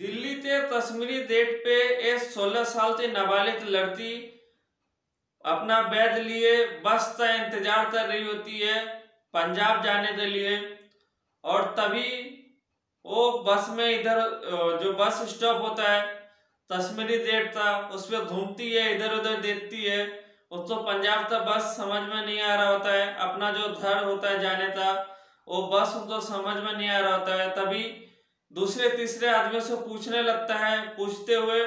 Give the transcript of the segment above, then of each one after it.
दिल्ली ते कश्मीरी डेट पे एक 16 साल से नाबालिग लड़की अपना बैग लिए बस का इंतजार कर रही होती है पंजाब जाने के लिए। और तभी वो बस में इधर जो बस स्टॉप होता है कश्मीरी डेट का उस पर घूमती है, इधर उधर देखती है। उसको पंजाब का बस समझ में नहीं आ रहा होता है, अपना जो घर होता है जाने का वो बस उनको समझ में नहीं आ रहा होता है। तभी दूसरे तीसरे आदमी से पूछने लगता है, पूछते हुए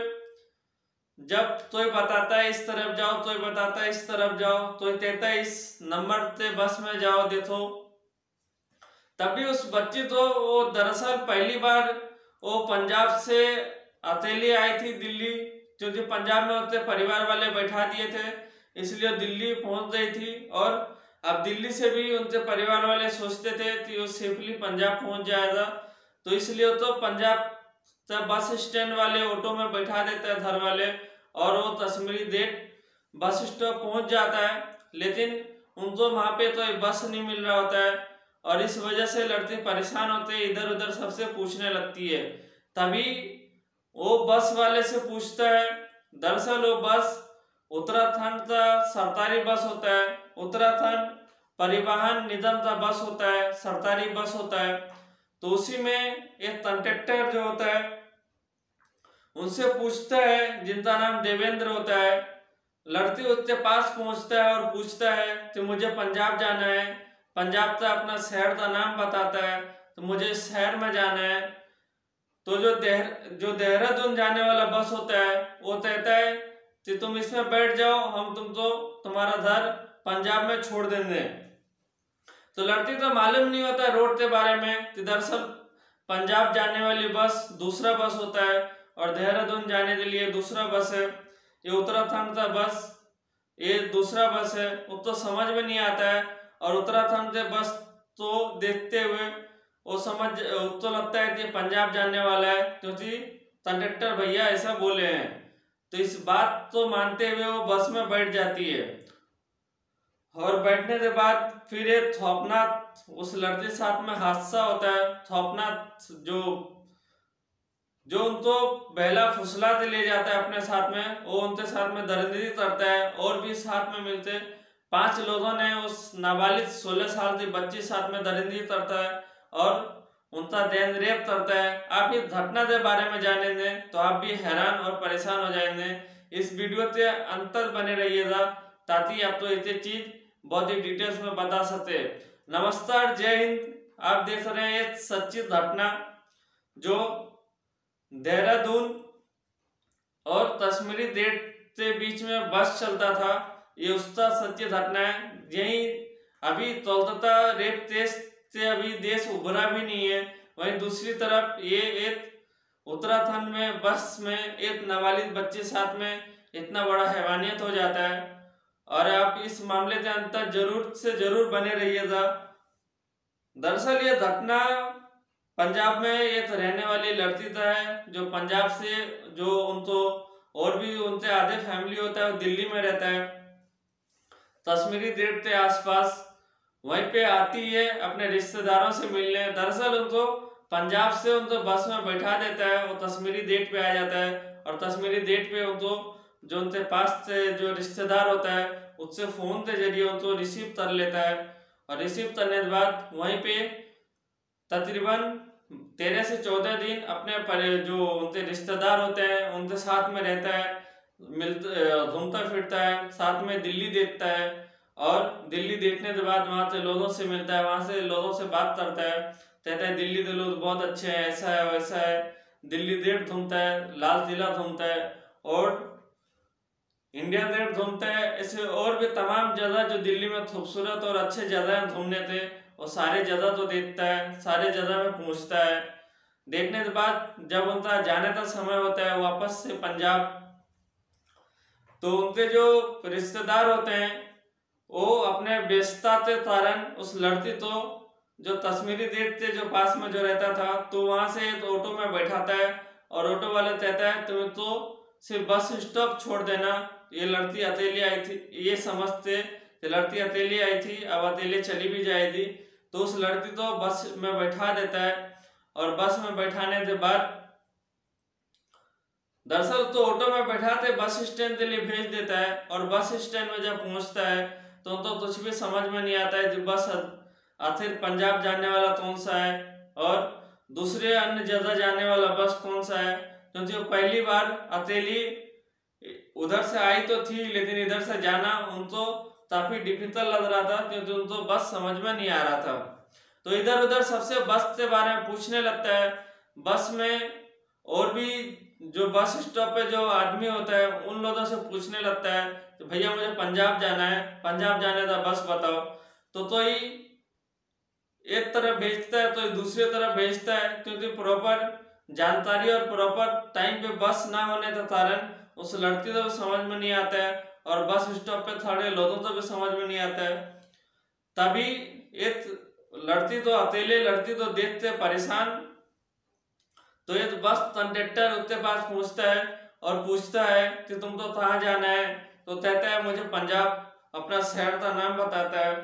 जब कोई बताता है इस तरफ जाओ, कोई बताता है इस तरफ जाओ, कोई कहता है इस नंबर से बस में जाओ देखो। तभी उस बच्ची तो वो दरअसल पहली बार वो पंजाब से अकेली आई थी दिल्ली, क्योंकि पंजाब में उसके परिवार वाले बैठा दिए थे इसलिए दिल्ली पहुंच गई थी। और अब दिल्ली से भी उनके परिवार वाले सोचते थे कि वो सेफली पंजाब पहुंच जाएगा, तो इसलिए तो पंजाब बस स्टैंड वाले ऑटो में बैठा देते हैं घर वाले और वो कश्मीरी डेट बस स्टॉप पहुंच जाता है। लेकिन उनको वहां पे तो बस नहीं मिल रहा होता है और इस वजह से लड़के परेशान होते हैं, इधर उधर सबसे पूछने लगती है। तभी वो बस वाले से पूछता है, दरअसल वो बस उत्तराखंड का सरकारी बस होता है, उत्तराखंड परिवहन निगम का बस होता है, सरकारी बस होता है। तो उसी में एक कंडक्टर जो होता है उनसे पूछता है, जिनका नाम देवेंद्र होता है। लड़की उसके पास पहुंचता है और पूछता है कि मुझे पंजाब जाना है, पंजाब का अपना शहर का नाम बताता है, तो मुझे इस शहर में जाना है। तो जो देहरादून जाने वाला बस होता है वो कहता है कि तुम इसमें बैठ जाओ, हम तुमको तुम्हारा घर पंजाब में छोड़ देंगे। तो लड़की को मालूम नहीं होता रोड के बारे में कि दरअसल पंजाब जाने वाली बस दूसरा बस होता है और देहरादून जाने के लिए दूसरा बस है। ये उत्तराखंड का बस ये दूसरा बस है, वो तो समझ में नहीं आता है। और उत्तराखंड के बस तो देखते हुए वो तो लगता है कि पंजाब जाने वाला है, क्योंकि कंडक्टर भैया ऐसा बोले हैं। तो इस बात को मानते हुए वो बस में बैठ जाती है और बैठने के बाद फिर एक थौपनाक उस लड़के के साथ में हादसा होता है। थौपनाक जो उनको बहला फुसला के ले जाता है अपने साथ में, वो उनके साथ में दरिंदगी करता है। और भी साथ में मिलते 5 लोगों ने उस नाबालिग 16 साल की बच्ची साथ में दरिंदगी करता है और उनका गैंग रेप करता है। आप इस घटना के बारे में जानेंगे तो आप भी हैरान और परेशान हो जाएंगे। इस वीडियो के अंत तक बने रहिएगा ताकि आपको ये चीज बहुत ही डिटेल्स में बता सके। नमस्कार, जय हिंद। आप देख रहे हैं एक सच्ची घटना जो देहरादून और कश्मीरी डेट के बीच में बस चलता था, ये उसका सच्ची घटना है। यही अभी कोलकाता रेप केस से अभी देश उभरा भी नहीं है, वहीं दूसरी तरफ ये एक उत्तराखंड में बस में एक नाबालिग बच्चे साथ में इतना बड़ा हैवानियत हो जाता है। और आप इस मामले के अंत तक जरूर से जरूर बने रहिएगा। दरअसल ये घटना पंजाब में एक रहने वाली लड़की का है, जो पंजाब से जो उनको और भी उनसे आधे फैमिली होता है वो दिल्ली में रहता है, कश्मीरी डेट के आसपास वहीं पे आती है अपने रिश्तेदारों से मिलने। दरअसल उनको पंजाब से उनको बस में बैठा देता है, वो कश्मीरी डेट पे आ जाता है और कश्मीरी डेट पे उनको जो उनके पास से जो रिश्तेदार होता है उससे फोन के जरिए उनको रिसीव कर लेता है। और रिसीव करने के बाद वहीं पे तकरीबन 13 से 14 दिन अपने जो उनके रिश्तेदार होते हैं उनके साथ में रहता है, घूमता फिरता है, साथ में दिल्ली देखता है। और दिल्ली देखने के बाद वहाँ से लोगों से मिलता है, वहाँ से लोगों से बात करता है, कहता है दिल्ली के लोग बहुत अच्छे हैं, ऐसा है वैसा है। दिल्ली गेट घूमता है, लाल किला घूमता है और इंडिया गेट घूमता है। ऐसे और भी तमाम जगह जो दिल्ली में खूबसूरत और अच्छे जगह घूमने थे वो सारे जगह तो देखता है, सारे जगह में पहुंचता है। देखने के बाद जब उनका जाने का समय होता है वापस से पंजाब, तो उनके जो रिश्तेदार होते हैं वो अपने व्यस्तता के कारण उस लड़की को जो कश्मीरी डेट के जो पास में जो रहता था तो वहां से एक ऑटो में बैठाता है और ऑटो वाला कहता है तुम्हें तो सिर्फ बस स्टॉप छोड़ देना, ये लड़की अकेली आई थी, ये समझते लड़की अकेली आई थी अब अकेले चली भी जाएगी। तो उस लड़की को बस में बैठा देता है और बस में बैठाने के बाद दरअसल तो ऑटो में बैठाते बस स्टैंड के लिए भेज देता है, और बस स्टैंड में जब पहुंचता है तो कुछ भी समझ में नहीं आता है कि बस आखिर पंजाब जाने वाला कौन सा है और दूसरे अन्य जगह जाने वाला बस कौन सा है, क्योंकि वो पहली बार अकेली उधर से आई तो थी, लेकिन इधर से जाना उनको काफी डिफिकल्ट लग रहा था क्योंकि उनको बस समझ में नहीं आ रहा था। तो इधर उधर सबसे बस के बारे में पूछने लगता है। बस में और भी जो बस स्टॉप पे जो आदमी होता है उन लोगों से पूछने लगता है कि भैया मुझे पंजाब जाना है, पंजाब जाने का बस बताओ। तो ही एक तरफ भेजता है तो दूसरी तरफ भेजता है, क्योंकि प्रॉपर जानकारी और प्रॉपर टाइम पे बस ना होने के कारण उस लड़की को समझ में नहीं आता है और बस स्टॉप पे खड़े लोगों को भी समझ में नहीं आता है। तभी एक लड़की तो अकेले लड़की तो देखते परेशान, तो एक बस कंडक्टर उसके पास पहुंचता है और पूछता है कि तुमको कहाँ जाना है। तो कहता है मुझे पंजाब, अपना शहर का नाम बताता है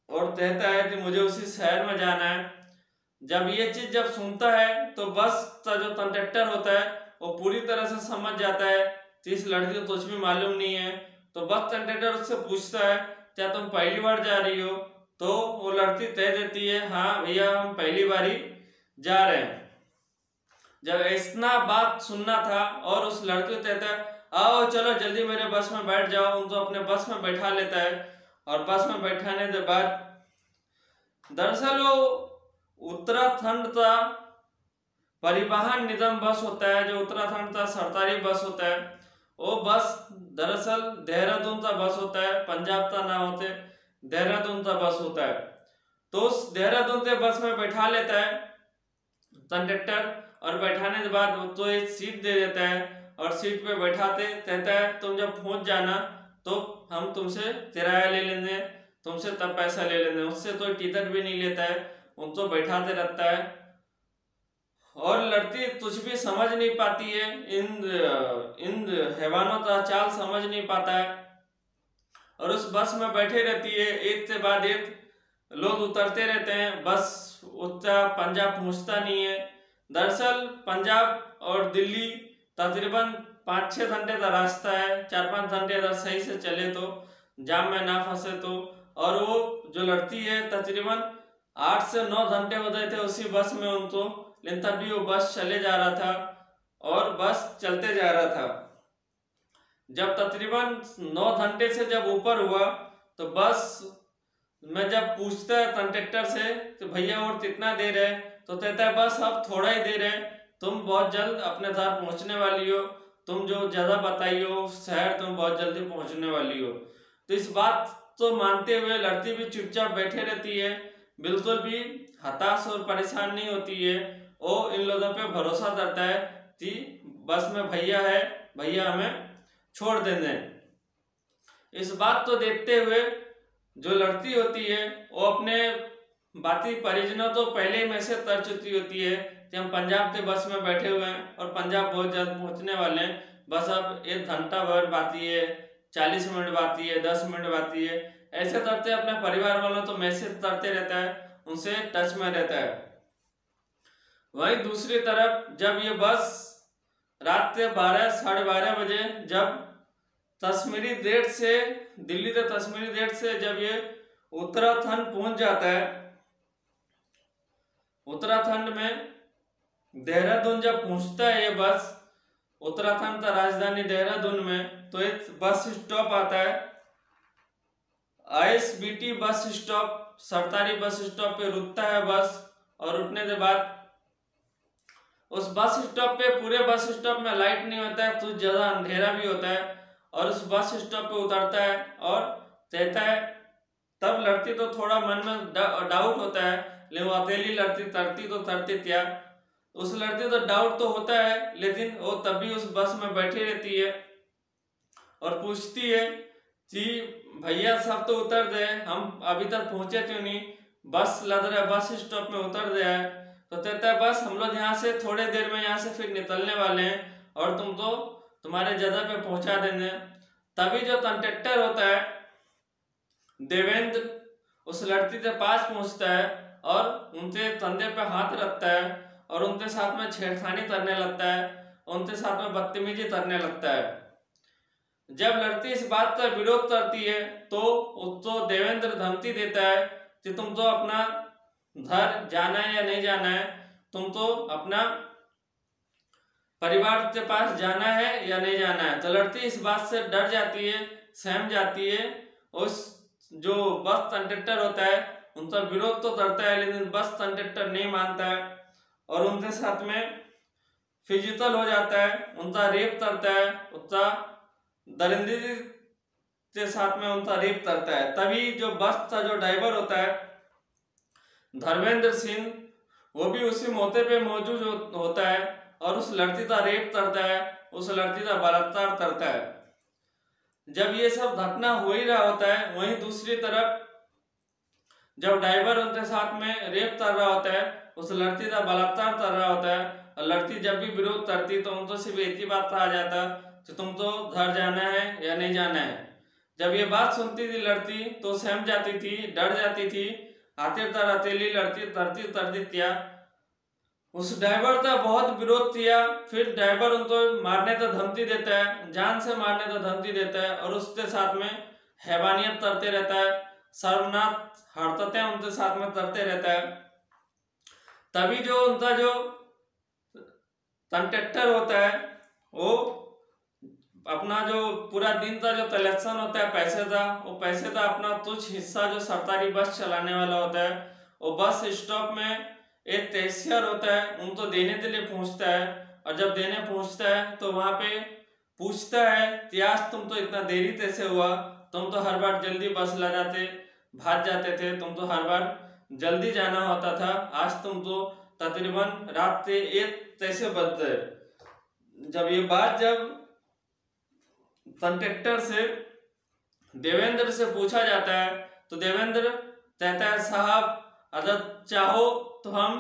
और कहता है कि मुझे उसी शहर में जाना है। जब ये चीज जब सुनता है तो बस का जो कंडक्टर होता है वो पूरी तरह से समझ जाता है कि इस लड़की को कुछ भी मालूम नहीं है। तो बस कंडक्टर उससे पूछता है क्या तुम पहली बार जा रही हो? तो वो लड़की कह देती है हाँ भैया हम पहली बार ही जा रहे हैं। जब इतना बात सुनना था और उस लड़के को कहता है आओ चलो जल्दी मेरे बस में बैठ जाओ, उनको अपने बस में बैठा लेता है। और बस में बैठाने के बाद दरअसल वो उत्तराखंड का परिवहन निगम बस होता है, जो उत्तराखंड का सरकारी बस होता है, वो बस दरअसल देहरादून का बस होता है, पंजाब का ना होते देहरादून का बस होता है। तो उस देहरादून के बस में बैठा लेता है कंडक्टर, और बैठाने के बाद तो एक सीट दे देता है और सीट पे बैठाते कहता है तुम जब पहुंच जाना तो हम तुमसे किराया ले लेंगे, तुमसे तब पैसा ले लेंगे। उससे तो टिकट भी नहीं लेता है, उनको बैठाते रहता है। और लड़की कुछ भी समझ नहीं पाती है, इन हैवानों का चाल समझ नहीं पाता है और उस बस में बैठे रहती है। एक के बाद एक लोग उतरते रहते हैं, बस उतना पंजाब पहुंचता नहीं है। दरअसल पंजाब और दिल्ली तकरीबन 5-6 घंटे का रास्ता है, 4-5 घंटे अगर सही से चले तो, जाम में ना फंसे तो। और वो जो लड़की है तकरीबन 8 से 9 घंटे हो गए थे उसी बस में उनको, लेकिन तब भी वो बस चले जा रहा था और बस चलते जा रहा था। जब तकरीबन 9 घंटे से जब ऊपर हुआ तो बस में जब पूछता है कंडक्टर से कि भैया और कितना देर है, तो कहता है बस अब थोड़ा ही देर है, तुम बहुत जल्द अपने घर पहुंचने वाली हो, तुम जो जगह बताई हो शहर तुम बहुत जल्दी पहुंचने वाली हो। तो इस बात को मानते हुए लड़की भी चुपचाप बैठे रहती है, बिल्कुल भी हताश और परेशान नहीं होती है। वो इन लोगों पे भरोसा करता है कि बस में भैया है, भैया हमें छोड़ देंगे। इस बात को देखते हुए जो लड़की होती है वो अपने बाकी परिजनों तो पहले ही मैसेज कर चुकी होती है कि हम पंजाब के बस में बैठे हुए हैं और पंजाब बहुत जल्द पहुंचने वाले हैं, बस अब 1 घंटा भर बाकी है, 40 मिनट बाकी है, 10 मिनट बाकी है। ऐसे करते अपने परिवार वालों तो मैसेज करते रहता है, उनसे टच में रहता है। वहीं दूसरी तरफ जब ये बस रात के 12-12:30 बजे जब कश्मीरी गेट से, दिल्ली के कश्मीरी गेट से जब ये उत्तराखंड पहुंच जाता है, उत्तराखंड में देहरादून जब पहुंचता है ये बस, उत्तराखंड का राजधानी देहरादून में, तो एक बस स्टॉप आता है ISBT बस स्टॉप, सरकारी बस स्टॉप पे रुकता है बस। और रुकने के बाद उस बस स्टॉप पे, पूरे बस स्टॉप में लाइट नहीं होता है, कुछ जगह अंधेरा भी होता है। और उस बस स्टॉप पे उतरता है और कहता है, तब लड़की तो थोड़ा मन में डाउट होता है, लेकिन वो अकेली लड़की तरती तो तरती क्या, उस लड़की तो डाउट तो होता है, लेकिन वो तब भी उस बस में बैठी रहती है और पूछती है कि भैया सब तो उतर गए, हम अभी तक पहुंचे क्यों नहीं, बस लग रहा है बस स्टॉप में उतर गया है। तो कहता है बस हम लोग यहाँ से थोड़े देर में यहाँ से फिर निकलने वाले हैं और तुमको तुम्हारे जगह पे पहुंचा देंगे। तभी जो कंडक्टर होता है देवेंद्र उस लड़की के पास पहुंचता है और उनके कंधे पे हाथ रखता है और उनके साथ में छेड़खानी करने लगता है। उनके साथ में बदतमीजी करने लगता है। जब लड़की इस बात का विरोध करती है तो उसको देवेंद्र धमकी देता है कि तुम तो अपना घर जाना है या नहीं जाना है, तुम तो अपना परिवार के पास जाना है या नहीं जाना है। तो लड़की इस बात से डर जाती है, सहम जाती है। उस जो बस कंडक्टर होता है उनका विरोध तो करता है, लेकिन बस कंडक्टर नहीं मानता है और उनके साथ में फिजिकल हो जाता है, उनका रेप करता है, उसका दरिंदगी के साथ में उनका रेप करता है। तभी जो बस का जो ड्राइवर होता है धर्मेंद्र सिंह, वो भी उसी मौके पे मौजूद होता है और उस लड़की का रेप करता है, उस लड़की का बलात्कार करता है। जब ये सब घटना हो ही रहा होता है, वहीं दूसरी तरफ जब ड्राइवर उनके साथ में रेप कर रहा होता है, उस लड़की का बलात्कार कर रहा होता है, और लड़की जब भी विरोध करती तो उनको सिर्फ एक ही बात कहा जाता कि तुम तो घर जाना है या नहीं जाना है। जब ये बात सुनती थी लड़की तो सहम जाती थी, डर जाती थी। आखिरकार अकेली लड़की तरती किया, उस ड्राइवर का बहुत विरोध किया। फिर ड्राइवर उनको मारने का धमकी देता है, जान से मारने का धमकी देता है और उसके साथ में हैवानियत करते रहता है, शर्मनाक हरकतें उनके साथ में करते रहता है। तभी जो उनका जो कंडक्टर होता है वो अपना जो पूरा दिन का जो कलेक्शन होता है पैसे का, वो पैसे का अपना कुछ हिस्सा जो सरकारी बस चलाने वाला होता है, वो बस स्टॉप में एक कैशियर होता है उनको देने के लिए पहुंचता है। और जब देने पहुंचता है तो वहां पे पूछता है कि आज तुम तो इतना देरी कैसे हुआ, तुम तो हर बार जल्दी बस ला जाते, भाग जाते थे, तुम तो हर बार जल्दी जाना होता था, आज तुम तो तकरीबन रात के 1 कैसे बज गए। जब ये बात जब कंडक्टर से देवेंद्र से पूछा जाता है तो देवेंद्र कहता है साहब अगर चाहो तो हम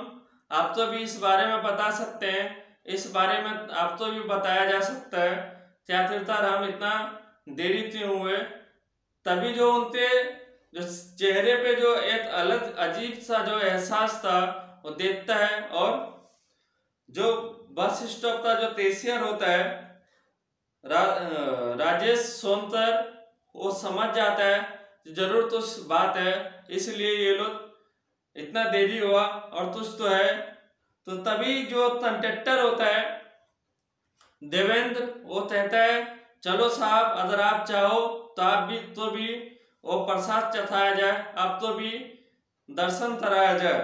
आपको भी इस बारे में बता सकते हैं, इस बारे में आपको भी बताया जा सकता है कि आखिरकार हम इतना देरी क्यों हुए। तभी जो उनके जो चेहरे पे जो एक अलग अजीब सा जो एहसास था वो देखता है और जो बस स्टॉप का जो कैशियर होता है राजेश सोनकर, वो समझ जाता है जरूर कुछ बात है, इसलिए ये लोग इतना देरी हुआ और कुछ तो है। तो तभी जो कंडक्टर होता है देवेंद्र, वो कहता है चलो साहब अगर आप चाहो तो आप भी वो प्रसाद चढ़ाया जाए, आप तो भी दर्शन कराया जाए।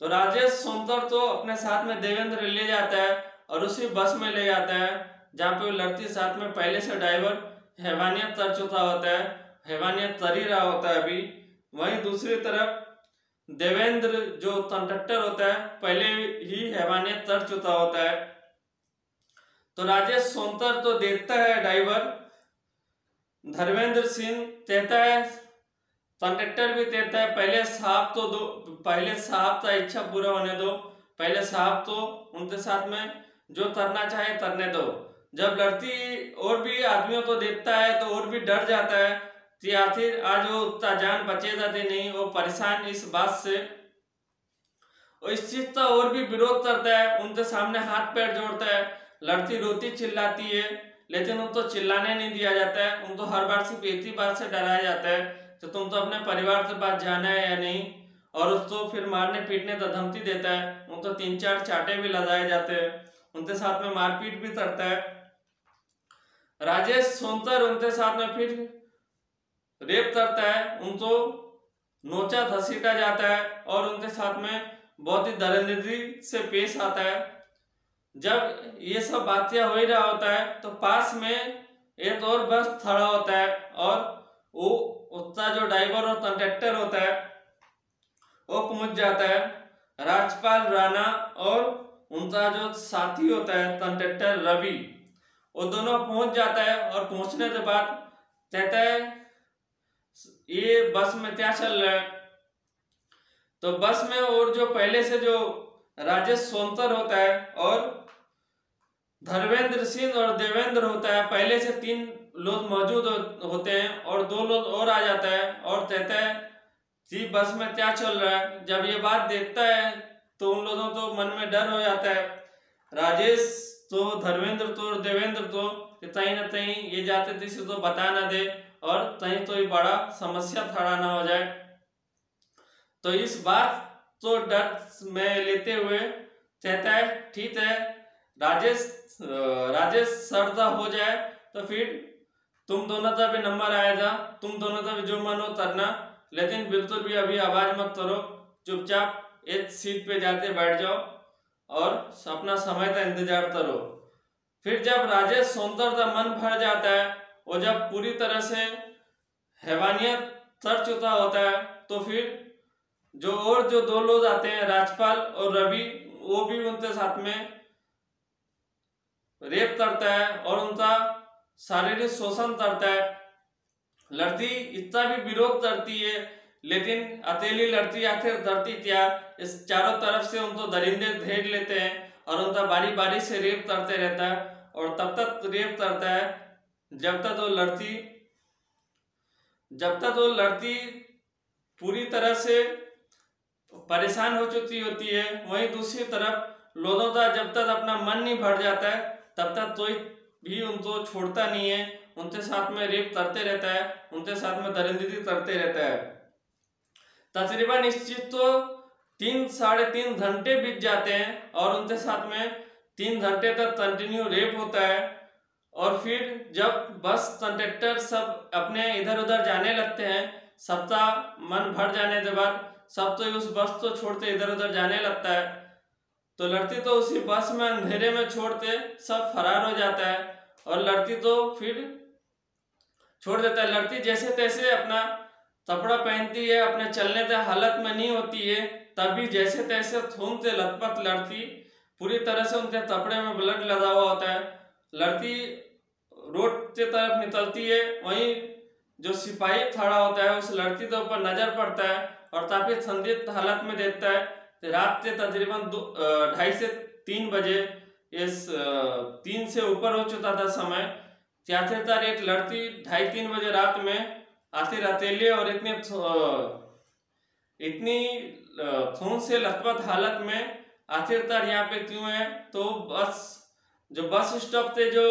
तो राजेश सोनकर तो अपने साथ में देवेंद्र ले जाता है और उसी बस में ले जाता है जहाँ पे वो लड़की साथ में पहले से ड्राइवर हैवानियत कर चुका होता है, हैवानियत कर ही रहा होता है अभी। वहीं दूसरी तरफ देवेंद्र जो कंडक्टर होता है पहले ही हैवानियत कर चुका होता है। तो राजेश सोनकर तो देखता है ड्राइवर धर्मेंद्र सिंह, कहता है कंडक्टर भी कहता है पहले साहब तो दो, पहले साहब का इच्छा पूरा होने दो, पहले साहब तो उनके साथ में जो करना चाहे करने दो। जब लड़की और भी आदमियों को देखता है तो और भी डर जाता है कि आखिर आज वो उतना जान बचेगा कि नहीं, वो परेशान इस बात से, और इस चीज का और भी विरोध करता है, उनके सामने हाथ पैर जोड़ता है। लड़की रोती चिल्लाती है लेकिन उनको चिल्लाने नहीं दिया जाता है, उनको हर बार सिर्फ एक ही बात से डराया जाता है तो तुम तो अपने परिवार के पास जाना है या नहीं, और उसको फिर मारने पीटने का धमकी देता है। उनको 3-4 चाटे भी लगाए जाते हैं, उनके साथ में मारपीट भी करता है। राजेश सोनकर उनके साथ में फिर रेप करता है, उनको नोचा घसीटा जाता है और उनके साथ में बहुत ही दरिंदगी से पेश आता है। जब ये सब बातें हो ही रहा होता है तो पास में एक और बस खड़ा होता है और वो उसका जो ड्राइवर और कंडक्टर होता है वो पहुंच जाता है। राजपाल राणा और उनका जो साथी होता है कंडक्टर रवि, वो दोनों पहुंच जाता है और पहुंचने के बाद कहता है ये बस में क्या चल रहा है। तो बस में और जो पहले से जो राजेश सोनकर होता है और धर्मेंद्र सिंह और देवेंद्र होता है, पहले से 3 लोग मौजूद होते हैं और 2 लोग और आ जाता है और कहता है कि बस में क्या चल रहा है। जब ये बात देखता है तो उन लोगों को मन में डर हो जाता है। राजेश तो धर्मेंद्र तो और देवेंद्र तो तहीं न तहीं ये जाते थे तो बता ना दे और तहीं तो ये बड़ा समस्या खड़ा ना हो जाए। तो इस बात तो डर में लेते हुए कहता है ठीक है राजेश सरदा हो जाए तो फिर तुम दोनों का भी नंबर आएगा, तुम दोनों का भी जो मन हो करना, लेकिन बिल्कुल भी अभी आवाज मत करो, चुपचाप एक सीट पे जाके बैठ जाओ और अपना समय का इंतजार करो। फिर जब राजेश सोनकर का मन भर जाता है और जब पूरी तरह से हैवानियत तर चुका होता है तो फिर जो दो लोग आते हैं राजपाल और रवि, वो भी उनके साथ में रेप करता है और उनका शारीरिक शोषण करता है। लड़की इतना भी विरोध करती है लेकिन अकेली लड़की आखिर करती क्या, इस चारों तरफ से उनको दरिंदे घेर लेते हैं और उनका बारी बारी से रेप करते रहता है और तब तक रेप करता है जब तक वो लड़की पूरी तरह से परेशान हो चुकी होती है। वहीं दूसरी तरफ लोगों का जब तक अपना मन नहीं भर जाता है तब तक कोई भी उनको छोड़ता नहीं है, उनके साथ में रेप करते रहता है, उनके साथ में दरिंदगी करते रहता है। तकरीबन इस चीज तो 3-3.5 घंटे बीत जाते हैं और उनके साथ में 3 घंटे तक कंटिन्यू रेप होता है। और फिर जब बस कंडक्टर सब अपने इधर उधर जाने लगते हैं, सबका मन भर जाने के बाद सब तो उस बस को छोड़ते इधर उधर जाने लगता है, तो लड़की तो उसी बस में अंधेरे में छोड़ते सब फरार हो जाता है और लड़की तो फिर छोड़ देता है। लड़की जैसे तैसे अपना कपड़ा पहनती है, अपने चलने की हालत में नहीं होती है, तभी जैसे तैसे खून से लथपथ लड़की पूरी तरह से उनके कपड़े में ब्लड लगा हुआ होता है। लड़की रोड के तरफ निकलती है, वहीं जो सिपाही खड़ा होता है उस लड़की के ऊपर नजर पड़ता है और काफी संदिग्ध हालत में देखता है। रात के तकरीबन 2:30 से 3 बजे, इस 3 से ऊपर हो चुका था समय, आखिरकार एक लड़की 2:30-3 बजे रात में आती अकेले और इतनी खून से लथपथ हालत में आखिरकार यहाँ पे क्यों है, तो बस स्टॉप पे जो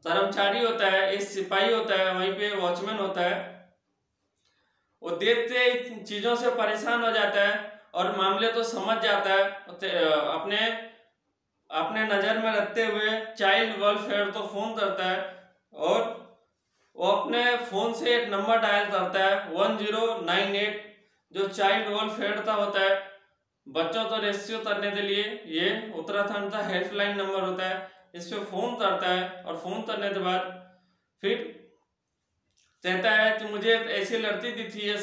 कर्मचारी होता है, एक सिपाही होता है, वहीं पे वॉचमैन होता है, वो देखते इन चीजों से परेशान हो जाता है और मामले तो समझ जाता है। अपने नजर में रखते हुए चाइल्ड वेलफेयर को फोन करता है और वो अपने फोन से एक नंबर डायल करता है 1098, जो चाइल्ड वेलफेयर का होता है, बच्चों को रेस्क्यू करने के लिए ये उत्तराखंड का हेल्पलाइन नंबर होता है। इस पे फोन करता है और फोन करने के बाद फिर कहता है कि मुझे ऐसी लड़की दिखी है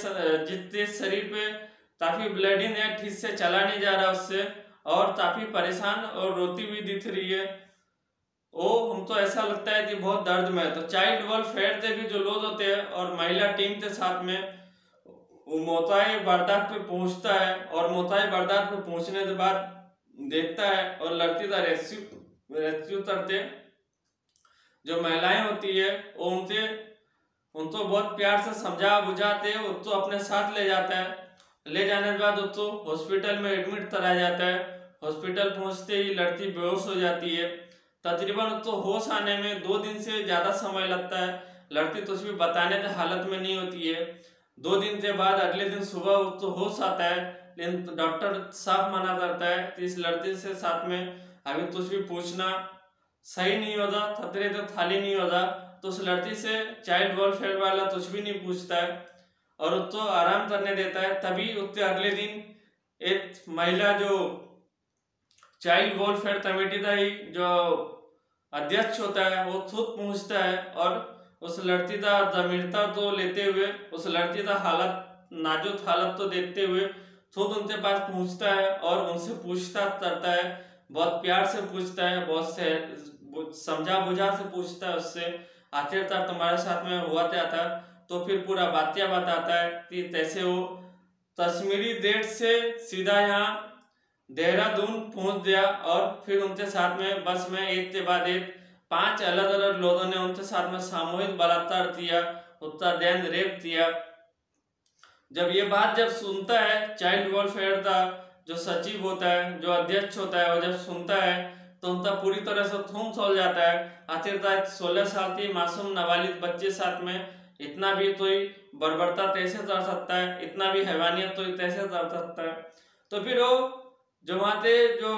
जिसके शरीर पे काफी ब्लीडिंग है, ठीक से चला नहीं जा रहा उससे, और काफी परेशान और रोती हुई दिख रही है, वो हमको ऐसा लगता है कि बहुत दर्द में है। तो चाइल्ड वेलफेयर के भी जो लोग होते हैं और महिला टीम के साथ में वो मोहताई वारदात पे पहुंचता है और मोहताई वारदात पे पहुंचने के बाद देखता है और लड़की का रेस्क्यू करते जो महिलाएं होती है वो उनको बहुत प्यार से समझा बुझाते उसको अपने साथ ले जाता है। ले जाने के बाद उसको हॉस्पिटल में एडमिट कराया जाता है। हॉस्पिटल पहुंचते ही लड़की बेहोश हो जाती है। तकरीबन उसको होश आने में 2 दिन से ज़्यादा समय लगता है। लड़की तो उसमें बताने की हालत में नहीं होती है। 2 दिन के बाद अगले दिन सुबह उसको होश आता है, लेकिन डॉक्टर साफ मना करता है कि इस लड़की से साथ में अभी कुछ भी पूछना सही नहीं होगा, खतरे तो खाली नहीं होगा। तो उस लड़की से चाइल्ड वेलफेयर वाला कुछ भी नहीं पूछता है और उसको आराम करने देता है। तभी उसके अगले दिन एक महिला जो चाइल्ड वेलफेयर कमेटी का ही जो अध्यक्ष होता है वो खुद पहुंचता है और उस लड़की का गंभीरता को लेते हुए, उस लड़की का हालत नाजुक हालत को देखते हुए खुद उनके पास पहुंचता है और उनसे पूछताछ करता है। बहुत प्यार से पूछता है, बहुत से समझा बुझा से पूछता है उससे, आखिरकार तुम्हारे साथ में हुआ क्या था। तो फिर पूरा बातिया बताता है कि कैसे वो कश्मीरी डेट से सीधा यहाँ देहरादून पहुंच गया और फिर उनके साथ में बस में एक के बाद एक 5 अलग अलग लोगों ने उनके साथ में सामूहिक बलात्कार किया, उसका दैन रेप किया। जब ये बात सुनता है चाइल्ड वेलफेयर का जो सचिव होता है, जो अध्यक्ष होता है, वो जब सुनता है तो उनका पूरी तरह से थूम छोल जाता है। आखिरकार 16 साल की मासूम नाबालिग बच्चे साथ में इतना भी तो ही बर्बरता कैसे कर सकता है, इतना भी हैवानियत तो कैसे कर सकता है। तो फिर वो जो वहाँ पे जो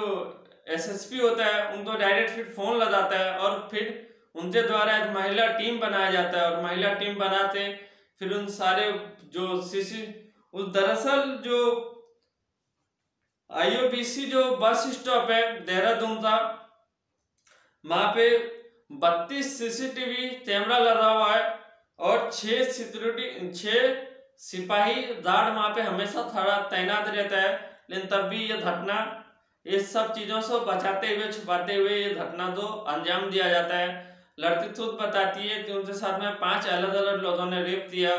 एसएसपी होता है उनको डायरेक्ट फिर फोन लगाता है और फिर उनके द्वारा एक महिला टीम बनाया जाता है। और महिला टीम बनाते फिर उन सारे जो सीसी उस दरअसल जो IOBC जो बस स्टॉप है देहरादून का, वहां पे 32 CCTV कैमरा लगा हुआ है और 6 सिपाही गार्ड वहां पे हमेशा खड़ा तैनात रहता है। लेकिन तब भी ये घटना, इस सब चीजों से बचाते हुए छुपाते हुए ये घटना को अंजाम दिया जाता है। लड़की खुद बताती है कि उनके साथ में 5 अलग अलग लोगों ने रेप किया,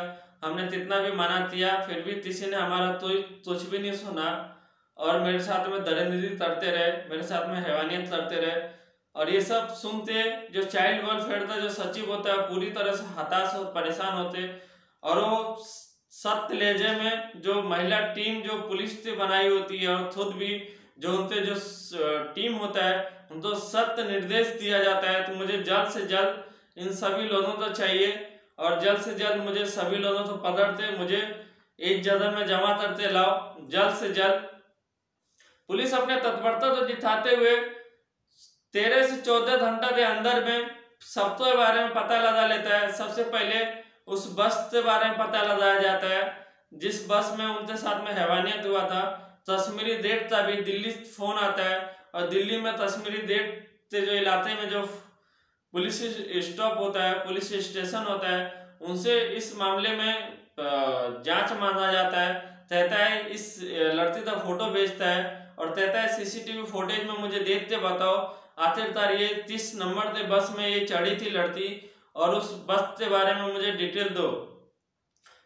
हमने कितना भी मना किया फिर भी किसी ने हमारा तो कुछ भी नहीं सुना और मेरे साथ में दरिंदगी करते रहे, मेरे साथ में हैवानियत करते रहे। और ये सब सुनते जो चाइल्ड वेलफेयर का जो सचिव होता है पूरी तरह से हताश और परेशान होते। और वो सत्य लेजे में जो महिला टीम जो पुलिस से बनाई होती है और खुद भी जो उनके जो टीम होता है उनको सत्य निर्देश दिया जाता है। तो मुझे जल्द से जल्द इन सभी लोगों को चाहिए और जल्द से जल्द मुझे सभी लोगों को पकड़ते मुझे एक जगह में जमा करते लाओ जल्द से जल्द। पुलिस अपने तत्परता को दिखाते हुए 13 से 14 घंटा के अंदर में सबके बारे में पता लगा लेता है। सबसे पहले उस बस के बारे में पता लगाया जाता है जिस बस में उनके साथ में हैवानियत हुआ था। कश्मीरी गेट का भी दिल्ली फोन आता है और दिल्ली में कश्मीरी गेट के जो इलाके में जो पुलिस स्टॉप होता है, पुलिस स्टेशन होता है, उनसे इस मामले में जांच मांगा जाता है। कहता है इस लड़की का फोटो भेजता है और कहता है CCTV फुटेज में मुझे देख के बताओ आखिरकार ये 30 नंबर के बस में ये चढ़ी थी लड़की और उस बस के बारे में मुझे डिटेल दो।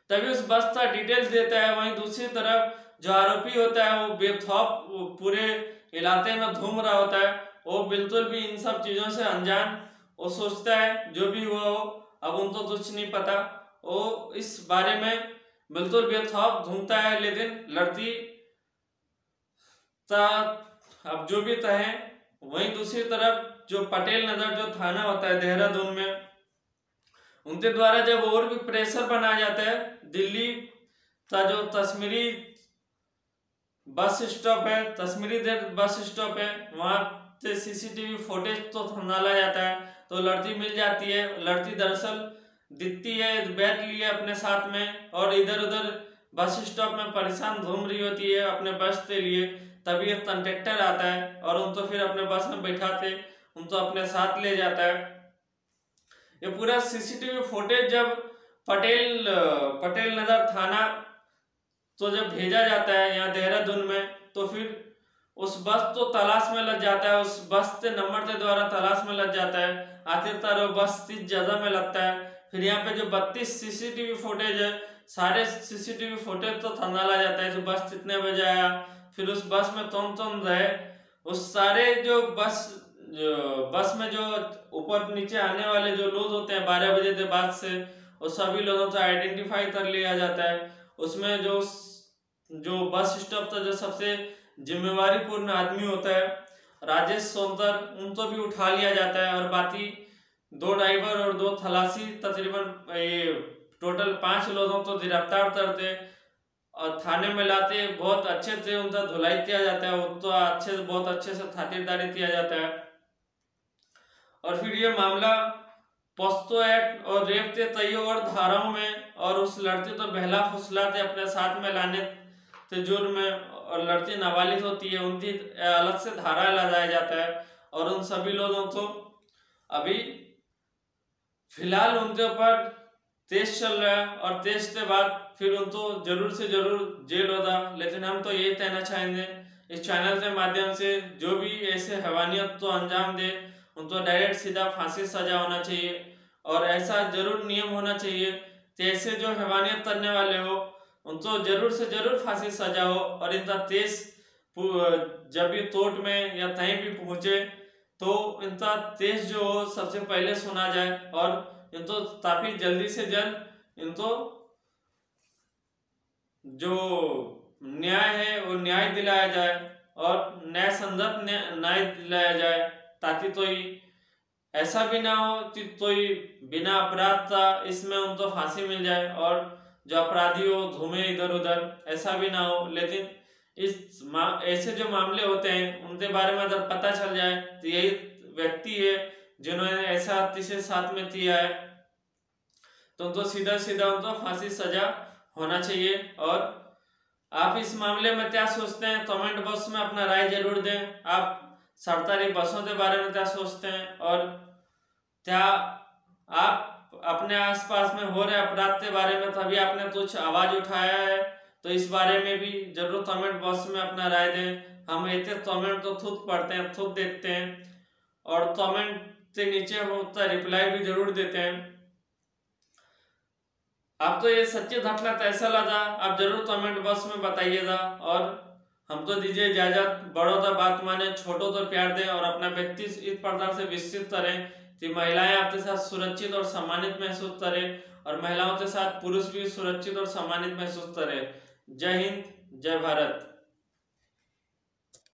तभी उस बस का डिटेल्स देता है। वहीं दूसरी तरफ जो आरोपी होता है वो बेखौफ पूरे इलाके में घूम रहा होता है, वो बिल्कुल भी इन सब चीजों से अनजान। वो सोचता है जो भी हुआ हो अब उनको कुछ नहीं पता, वो इस बारे में बिल्कुल बेखौफ घूमता है। लेकिन लड़की अब जो भी कहे। वहीं दूसरी तरफ जो पटेल नगर जो थाना होता है देहरादून में, उनके द्वारा जब और भी प्रेशर बनाया जाता है, दिल्ली का जो कश्मीरी बस स्टॉप है, कश्मीरी बस स्टॉप है, वहां से CCTV फुटेज तो खंगाला जाता है तो लड़की मिल जाती है। लड़की दरअसल दिखती है बैग लिए अपने साथ में और इधर उधर बस स्टॉप में परेशान घूम रही होती है अपने बस के लिए। तभी एक कंडक्टर आता है और उनको फिर अपने बस में बैठाते उनको अपने साथ ले जाता है। ये पूरा CCTV फुटेज जब पटेल नगर थाना तो जब भेजा जाता है यहाँ देहरादून में, तो फिर उस बस तो तलाश में लग जाता है, उस बस के नंबर के द्वारा तलाश में लग जाता है। आखिरकार वो बस किस जगह में लगता है। फिर यहाँ पे जो 32 CCTV फुटेज है, सारे CCTV फुटेज तो खंगाला जाता है जो बस कितने बजे आया, फिर उस बस में कौन कौन रहे, उस सारे जो बस में जो ऊपर नीचे आने वाले जो लोग होते हैं 12 बजे के बाद से, वो सभी लोगों को आइडेंटिफाई कर लिया जाता है। उसमें जो बस स्टॉप का जो सबसे जिम्मेवारी पूर्ण आदमी होता है राजेश सोनकर, उनको भी उठा लिया जाता है और बाकी 2 ड्राइवर और 2 खलासी तकरीबन ये टोटल 5 लोगों को गिरफ्तार करते और थाने में लाते। बहुत अच्छे से उनका धुलाई किया जाता है, तो बहुत अच्छे से खातिरदारी किया जाता है। और फिर ये मामला पोस्को एक्ट और रेप के कई और धाराओं में और उस लड़की को बहला फुसला के अपने साथ में लाने के जुर्म में, और लड़की नाबालिग होती है उनकी अलग से धारा लगाया जाता है। और उन सभी लोगों को अभी फिलहाल उनके ऊपर केस चल रहा है और केस के बाद फिर उनको जरूर से जरूर जेल होगा। लेकिन हम तो ये कहना चाहेंगे इस चैनल के माध्यम से जो भी ऐसे हैवानियत को अंजाम दे उनको डायरेक्ट सीधा फांसी सजा होना चाहिए। और ऐसा जरूर नियम होना चाहिए कि ऐसे जो हैवानियत करने वाले हो उनको जरूर से जरूर फांसी सजा हो। और इनका केस जब भी कोर्ट में या कहीं भी पहुंचे तो इनका केस जो हो सबसे पहले सुना जाए और इनको काफी जल्दी से जल्द इनको जो न्याय है वो न्याय दिलाया जाए और न्याय संगत न्याय दिलाया जाए। ताकि तो ऐसा भी ना हो कि कोई बिना अपराध था इसमें उनको फांसी मिल जाए और जो अपराधी हो घूमे इधर उधर, ऐसा भी ना हो। लेकिन ऐसे जो मामले होते हैं उनके बारे में अगर पता चल जाए तो यही व्यक्ति है जिन्होंने ऐसा किसी साथ में किया है, तो उनको सीधा सीधा उनको फांसी सजा होना चाहिए। और आप इस मामले में क्या सोचते हैं कमेंट बॉक्स में अपना राय जरूर दें। आप सरकारी बसों के बारे में क्या सोचते हैं, और क्या आप अपने आसपास में हो रहे अपराध के बारे में कभी आपने कुछ आवाज उठाया है, तो इस बारे में भी जरूर कमेंट बॉक्स में अपना राय दें। हम ऐसे कमेंट तो खुद पढ़ते हैं, खुद देखते हैं, और कमेंट के नीचे हम उसका रिप्लाई भी जरूर देते हैं। आपको ये सच्ची घटना कैसा लगा आप जरूर कमेंट बॉक्स में बताइएगा। और हमको दीजिए इजाजत, बड़ों का बात माने, छोटों को प्यार दें, और अपना व्यक्ति इस प्रकार से विकसित करें कि महिलाएं आपके साथ सुरक्षित और सम्मानित महसूस करें, और महिलाओं के साथ पुरुष भी सुरक्षित और सम्मानित महसूस करें। जय हिंद, जय भारत।